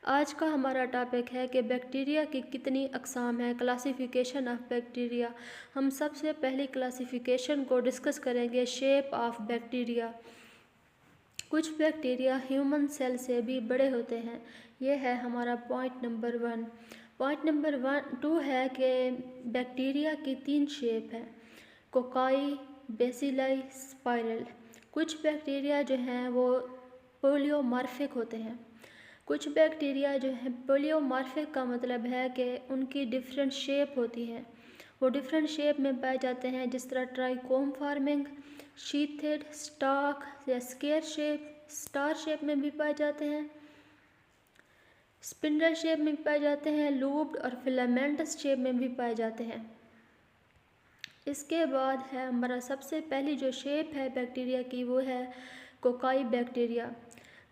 आज का हमारा टॉपिक है कि बैक्टीरिया की कितनी अक़साम है, क्लासिफिकेशन ऑफ बैक्टीरिया। हम सबसे पहली क्लासिफिकेशन को डिस्कस करेंगे, शेप ऑफ बैक्टीरिया। कुछ बैक्टीरिया ह्यूमन सेल से भी बड़े होते हैं। ये है हमारा पॉइंट नंबर 1। पॉइंट नंबर 2 है कि बैक्टीरिया की 3 शेप हैं, कोकाई, बेसिलाई, स्पाइरल। कुछ बैक्टीरिया जो हैं वो पोलियोमॉर्फिक होते हैं। कुछ बैक्टीरिया जो है पोलियोमॉर्फिक का मतलब है कि उनकी डिफरेंट शेप होती हैं, वो डिफरेंट शेप में पाए जाते हैं, जिस तरह ट्राइकोम फार्मिंग, शीथेड, स्टॉक या स्केयर शेप, स्टार शेप में भी पाए जाते हैं, स्पिंडल शेप में भी पाए जाते हैं, लूप्ड और फिलामेंटस शेप में भी पाए जाते हैं। इसके बाद है हमारा सबसे पहली जो शेप है बैक्टीरिया की, वो है cocci bacteria.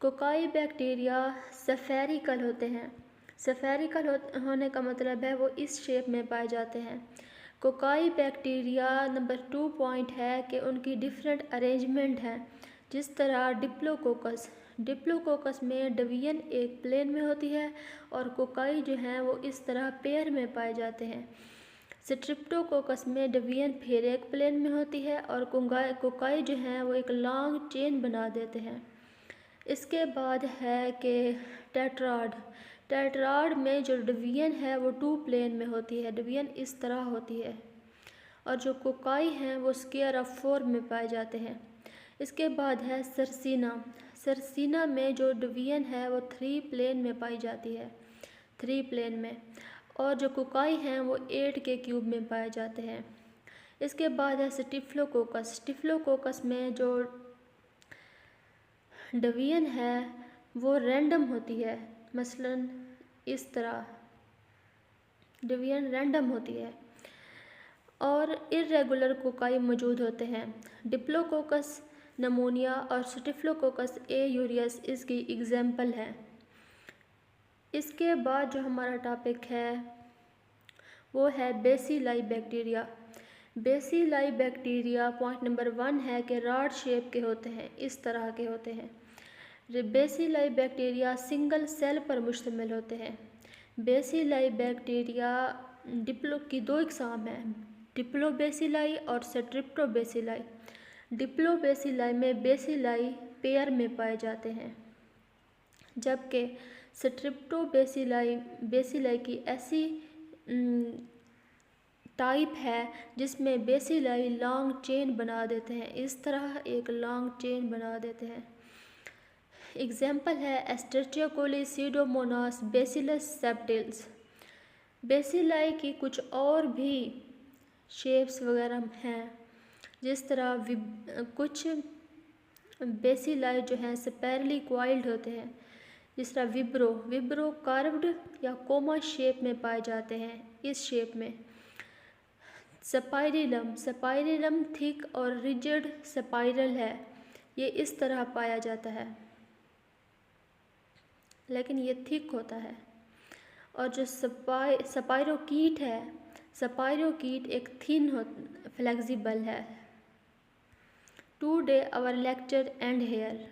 Cocci bacteria spherical होते हैं। सफेरिकल होने का मतलब है वो इस शेप में पाए जाते हैं। कोकाई बैक्टीरिया नंबर 2 पॉइंट है कि उनकी डिफरेंट अरेंजमेंट है, जिस तरह डिप्लोकोकस में डिवीजन एक प्लेन में होती है और कोकाई जो हैं वो इस तरह पेयर में पाए जाते हैं। स्ट्रिप्टोकोकस में डिवीजन फिर एक प्लेन में होती है और कोकाई जो हैं वो एक लॉन्ग चेन बना देते हैं। इसके बाद है कि टेट्राड में जो डिवीजन है वो 2 प्लेन में होती है, डिवीजन इस तरह होती है, और जो कोकाई हैं वो स्क्वायर ऑफ 4 में पाए जाते हैं। इसके बाद है सरसीना में जो डिवीजन है वो 3 प्लेन में पाई जाती है, 3 प्लेन में, और जो कोकाई हैं वो 8 के क्यूब में पाए जाते हैं। इसके बाद है स्टिफ्लोकोकस में जो डिवीजन है वो रैंडम होती है, मसलन इस तरह डिवीजन रैंडम होती है, और इर्रेगुलर कोकाई मौजूद होते हैं। डिप्लोकोकस नमोनिया और स्टिफ्लोकोकस एयूरियस इसकी एग्जाम्पल है। इसके बाद जो हमारा टॉपिक है वो है bacilli bacteria. Bacilli bacteria point number 1 है कि रॉड शेप के होते हैं, इस तरह के होते हैं। बेसिलाई बैक्टीरिया सिंगल सेल पर मुश्तमिल होते हैं। बेसिलाई बैक्टीरिया डिप्लो की 2 इकसाम हैं, डिप्लोबेसिलाई और स्ट्रिप्टोबेसिलाई। डिप्लोबेसिलाई में बेसिलाई पेयर में पाए जाते हैं, जबकि बेसिलाई की ऐसी टाइप है जिसमें बेसिलाई लॉन्ग चेन बना देते हैं, इस तरह एक लॉन्ग चेन बना देते हैं। एग्जाम्पल है एस्टेरियोकोली, सीडोमोनास, बेसिलस सेप्टिल्स। बेसिलाई की कुछ और भी शेप्स वगैरह हैं, जिस तरह कुछ बेसिलाई जो हैं स्पाइरली क्वाइल्ड होते हैं, जिस तरह विब्रो कार्व्ड या कोमा शेप में पाए जाते हैं, इस शेप में। स्पाइरिलम थिक और रिजिड स्पाइरल है, ये इस तरह पाया जाता है, लेकिन ये थिक होता है। और जो स्पाइरोकीट है, स्पाइरोकीट एक थिन फ्लेक्सिबल है। Today our lecture and hair.